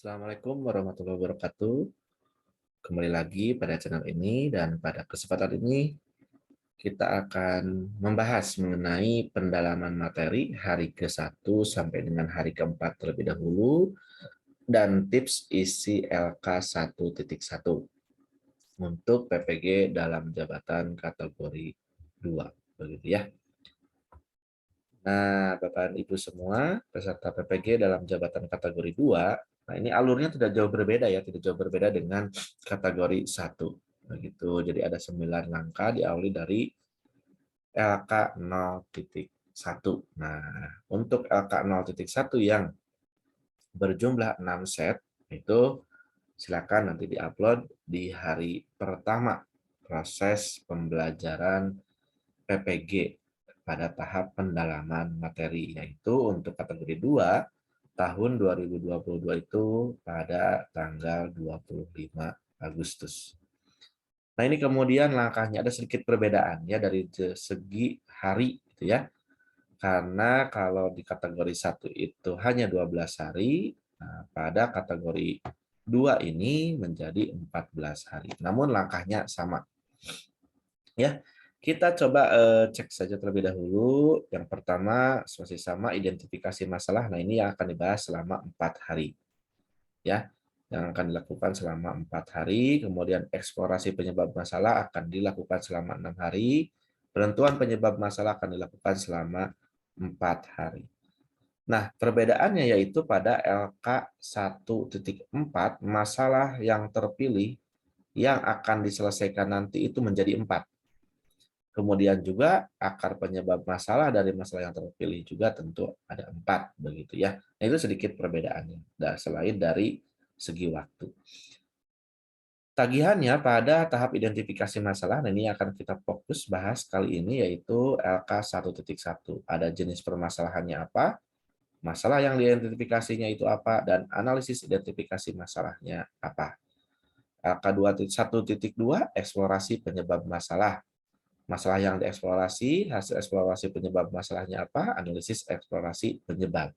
Assalamualaikum warahmatullahi wabarakatuh. Kembali lagi pada channel ini dan pada kesempatan ini kita akan membahas mengenai pendalaman materi hari ke-1 sampai dengan hari ke-4 terlebih dahulu dan tips isi LK 1.1 untuk PPG dalam jabatan kategori 2 begitu ya. Nah, Bapak dan Ibu semua, peserta PPG dalam jabatan kategori 2, nah ini alurnya tidak jauh berbeda ya, tidak jauh berbeda dengan kategori 1. Begitu. Jadi ada 9 langkah diawali dari LK 0.1. Nah, untuk LK 0.1 yang berjumlah 6 set, itu silakan nanti diupload di hari pertama proses pembelajaran PPG pada tahap pendalaman materi, yaitu untuk kategori 2 tahun 2022 itu pada tanggal 25 Agustus. Nah, ini kemudian langkahnya ada sedikit perbedaan ya dari segi hari gitu ya. Karena kalau di kategori 1 itu hanya 12 hari, nah, pada kategori 2 ini menjadi 14 hari. Namun langkahnya sama. Ya, kita coba cek saja terlebih dahulu. Yang pertama masih sama identifikasi masalah. Nah, ini yang akan dibahas selama 4 hari. Ya, yang akan dilakukan selama 4 hari. Kemudian eksplorasi penyebab masalah akan dilakukan selama 6 hari. Penentuan penyebab masalah akan dilakukan selama 4 hari. Nah, perbedaannya yaitu pada LK 1.4, masalah yang terpilih yang akan diselesaikan nanti itu menjadi 4. Kemudian juga akar penyebab masalah dari masalah yang terpilih juga tentu ada 4 begitu ya. Nah, itu sedikit perbedaannya. Dan selain dari segi waktu. Tagihannya pada tahap identifikasi masalah, nah ini akan kita fokus bahas kali ini yaitu LK 1.1. Ada jenis permasalahannya apa, masalah yang diidentifikasinya itu apa, dan analisis identifikasi masalahnya apa. LK 1.2, eksplorasi penyebab masalah. Masalah yang dieksplorasi, hasil eksplorasi penyebab masalahnya apa, analisis eksplorasi penyebab.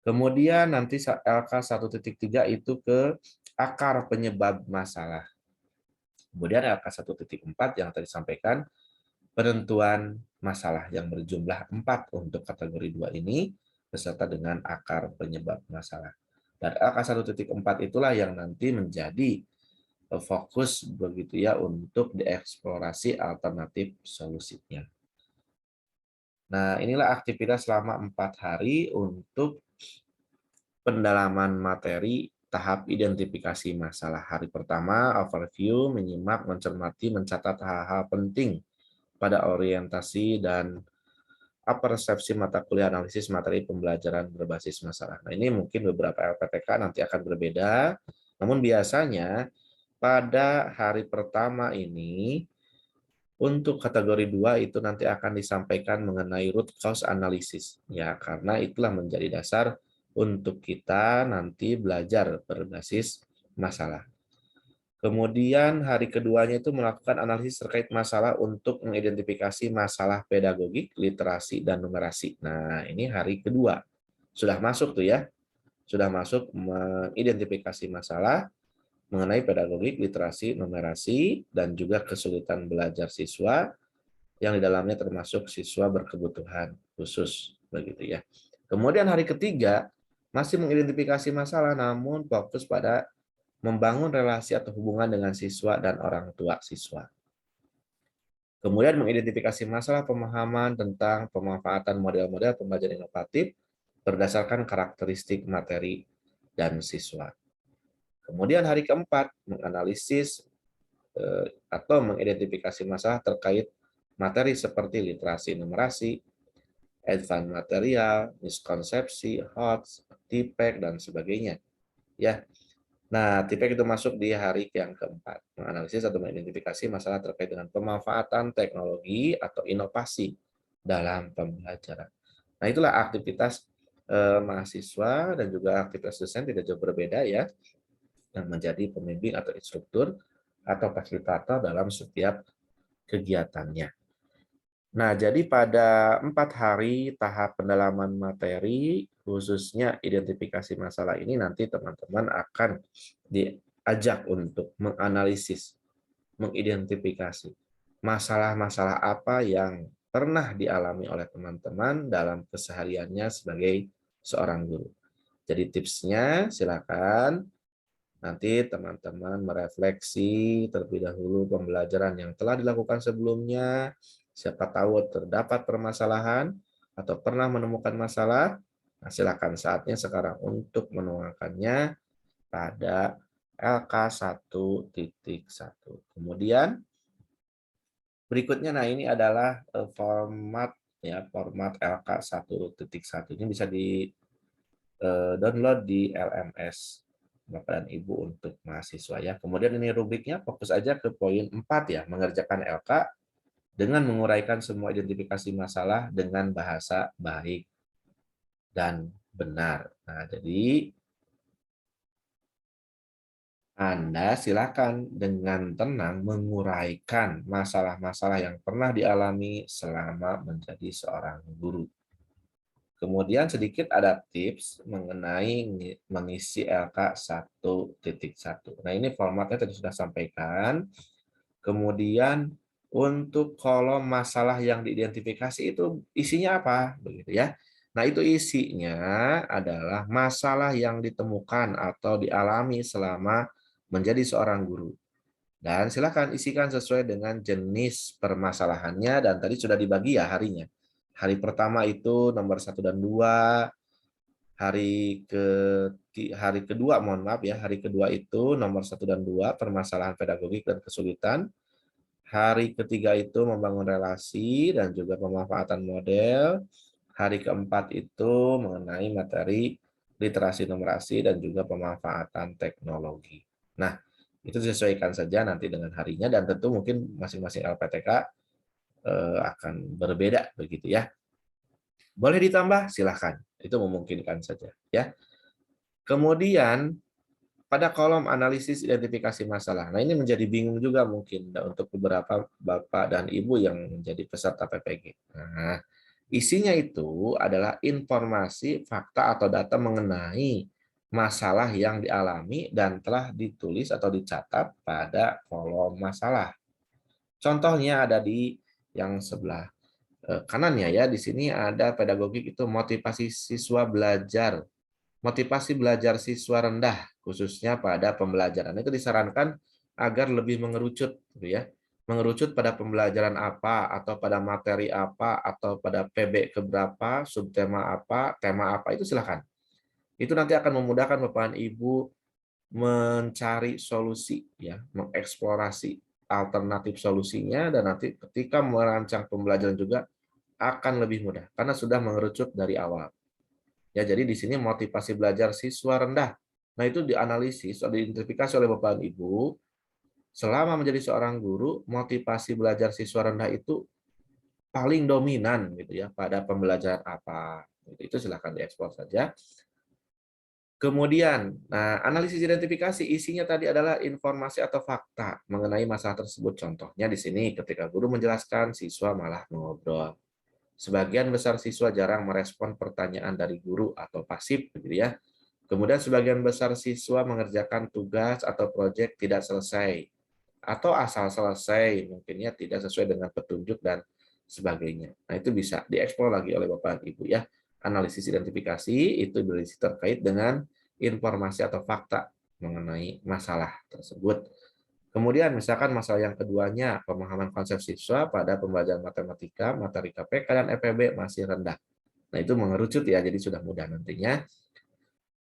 Kemudian nanti LK 1.3 itu ke akar penyebab masalah. Kemudian LK 1.4 yang tadi sampaikan, penentuan masalah yang berjumlah 4 untuk kategori 2 ini, beserta dengan akar penyebab masalah. Dan LK 1.4 itulah yang nanti menjadi fokus begitu ya untuk dieksplorasi alternatif solusinya. Nah, inilah aktivitas selama 4 hari untuk pendalaman materi tahap identifikasi masalah. Hari pertama, overview, menyimak, mencermati, mencatat hal-hal penting pada orientasi dan persepsi mata kuliah analisis materi pembelajaran berbasis masalah. Nah, ini mungkin beberapa LPTK nanti akan berbeda, namun biasanya pada hari pertama ini untuk kategori 2 itu nanti akan disampaikan mengenai root cause analysis. Ya, karena itulah menjadi dasar untuk kita nanti belajar berbasis masalah. Kemudian hari keduanya itu melakukan analisis terkait masalah untuk mengidentifikasi masalah pedagogik, literasi, dan numerasi. Nah, ini hari kedua. Sudah masuk tuh ya. Sudah masuk mengidentifikasi masalah mengenai pedagogik, literasi, numerasi, dan juga kesulitan belajar siswa yang di dalamnya termasuk siswa berkebutuhan khusus begitu ya. Kemudian hari ketiga masih mengidentifikasi masalah namun fokus pada membangun relasi atau hubungan dengan siswa dan orang tua siswa. Kemudian mengidentifikasi masalah pemahaman tentang pemanfaatan model-model pembelajaran inovatif berdasarkan karakteristik materi dan siswa. Kemudian hari keempat menganalisis atau mengidentifikasi masalah terkait materi seperti literasi numerasi, advance material, miskonsepsi, HOTS, TPEC, dan sebagainya. Ya, nah TPEC itu masuk di hari yang keempat, menganalisis atau mengidentifikasi masalah terkait dengan pemanfaatan teknologi atau inovasi dalam pembelajaran. Nah, itulah aktivitas mahasiswa dan juga aktivitas dosen tidak jauh berbeda ya, yang menjadi pembimbing atau instruktur atau fasilitator dalam setiap kegiatannya. Nah, jadi pada 4 hari tahap pendalaman materi, khususnya identifikasi masalah ini nanti teman-teman akan diajak untuk menganalisis, mengidentifikasi masalah-masalah apa yang pernah dialami oleh teman-teman dalam kesehariannya sebagai seorang guru. Jadi tipsnya silakan nanti teman-teman merefleksi terlebih dahulu pembelajaran yang telah dilakukan sebelumnya. Siapa tahu terdapat permasalahan atau pernah menemukan masalah. Nah, silakan saatnya sekarang untuk menuangkannya pada LK1.1. Kemudian berikutnya, nah ini adalah format ya, format LK1.1 ini bisa di download di LMS Bapak dan Ibu untuk mahasiswa ya. Kemudian ini rubriknya fokus aja ke poin 4 ya, mengerjakan LK dengan menguraikan semua identifikasi masalah dengan bahasa baik dan benar. Nah, jadi Anda silakan dengan tenang menguraikan masalah-masalah yang pernah dialami selama menjadi seorang guru. Kemudian sedikit ada tips mengenai mengisi LK1.1. Nah, ini formatnya tadi sudah sampaikan. Kemudian untuk kolom masalah yang diidentifikasi itu isinya apa? Begitu ya. Nah, itu isinya adalah masalah yang ditemukan atau dialami selama menjadi seorang guru. Dan silakan isikan sesuai dengan jenis permasalahannya dan tadi sudah dibagi ya harinya. Hari pertama itu nomor 1 dan 2, hari ke hari kedua, mohon maaf ya, hari kedua itu nomor 1 dan 2 permasalahan pedagogik dan kesulitan. Hari ketiga itu membangun relasi dan juga pemanfaatan model. Hari keempat itu mengenai materi literasi numerasi dan juga pemanfaatan teknologi. Nah, itu disesuaikan saja nanti dengan harinya dan tentu mungkin masing-masing LPTK akan berbeda begitu ya. Boleh ditambah? Silahkan. Itu memungkinkan saja ya. Kemudian pada kolom analisis identifikasi masalah. Nah, ini menjadi bingung juga mungkin untuk beberapa Bapak dan Ibu yang menjadi peserta PPG. Nah, isinya itu adalah informasi, fakta, atau data mengenai masalah yang dialami dan telah ditulis atau dicatat pada kolom masalah. Contohnya ada di yang sebelah kanannya ya. Di sini ada pedagogik itu motivasi siswa belajar. Motivasi belajar siswa rendah khususnya pada pembelajaran. Itu disarankan agar lebih mengerucut gitu ya. Mengerucut pada pembelajaran apa atau pada materi apa atau pada PB keberapa, subtema apa, tema apa itu silakan. Itu nanti akan memudahkan Bapak dan Ibu mencari solusi ya, mengeksplorasi alternatif solusinya dan nanti ketika merancang pembelajaran juga akan lebih mudah karena sudah mengerucut dari awal. Ya, jadi di sini motivasi belajar siswa rendah. Nah, itu dianalisis, diidentifikasi oleh Bapak dan Ibu. Selama menjadi seorang guru, motivasi belajar siswa rendah itu paling dominan gitu ya pada pembelajaran apa. Itu silakan dieksplor saja. Kemudian, nah, analisis identifikasi isinya tadi adalah informasi atau fakta mengenai masalah tersebut. Contohnya di sini ketika guru menjelaskan, siswa malah mengobrol. Sebagian besar siswa jarang merespon pertanyaan dari guru atau pasif, begitu ya. Kemudian sebagian besar siswa mengerjakan tugas atau proyek tidak selesai atau asal selesai, mungkinnya tidak sesuai dengan petunjuk dan sebagainya. Nah, itu bisa dieksplor lagi oleh Bapak dan Ibu ya. Analisis identifikasi itu berisi terkait dengan informasi atau fakta mengenai masalah tersebut. Kemudian misalkan masalah yang keduanya, pemahaman konsep siswa pada pembelajaran matematika, materi KPK dan EPB masih rendah. Nah, itu mengerucut ya, jadi sudah mudah nantinya.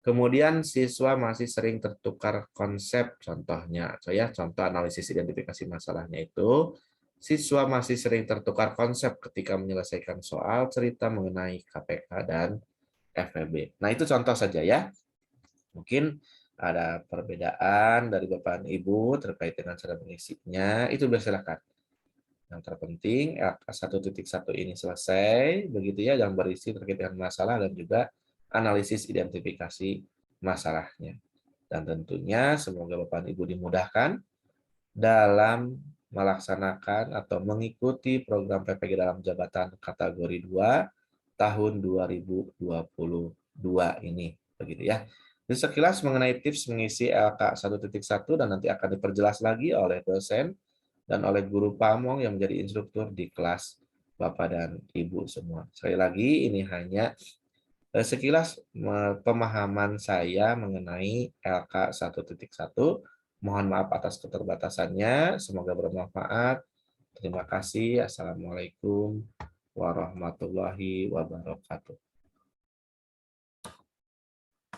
Kemudian siswa masih sering tertukar konsep, contohnya, contoh analisis identifikasi masalahnya itu, siswa masih sering tertukar konsep ketika menyelesaikan soal cerita mengenai KPK dan FEB. Nah, itu contoh saja ya. Mungkin ada perbedaan dari Bapak dan Ibu terkait dengan cara mengisinya, itu silakan. Yang terpenting LK1.1 ini selesai, begitu ya, yang berisi terkait dengan masalah dan juga analisis identifikasi masalahnya. Dan tentunya semoga Bapak dan Ibu dimudahkan dalam melaksanakan atau mengikuti program PPG dalam jabatan kategori 2 tahun 2022 ini, begitu ya. Jadi sekilas mengenai tips mengisi LK 1.1 dan nanti akan diperjelas lagi oleh dosen dan oleh guru pamong yang menjadi instruktur di kelas Bapak dan Ibu semua. Sekali lagi ini hanya sekilas pemahaman saya mengenai LK 1.1. Mohon maaf atas keterbatasannya, semoga bermanfaat. Terima kasih. Assalamualaikum warahmatullahi wabarakatuh.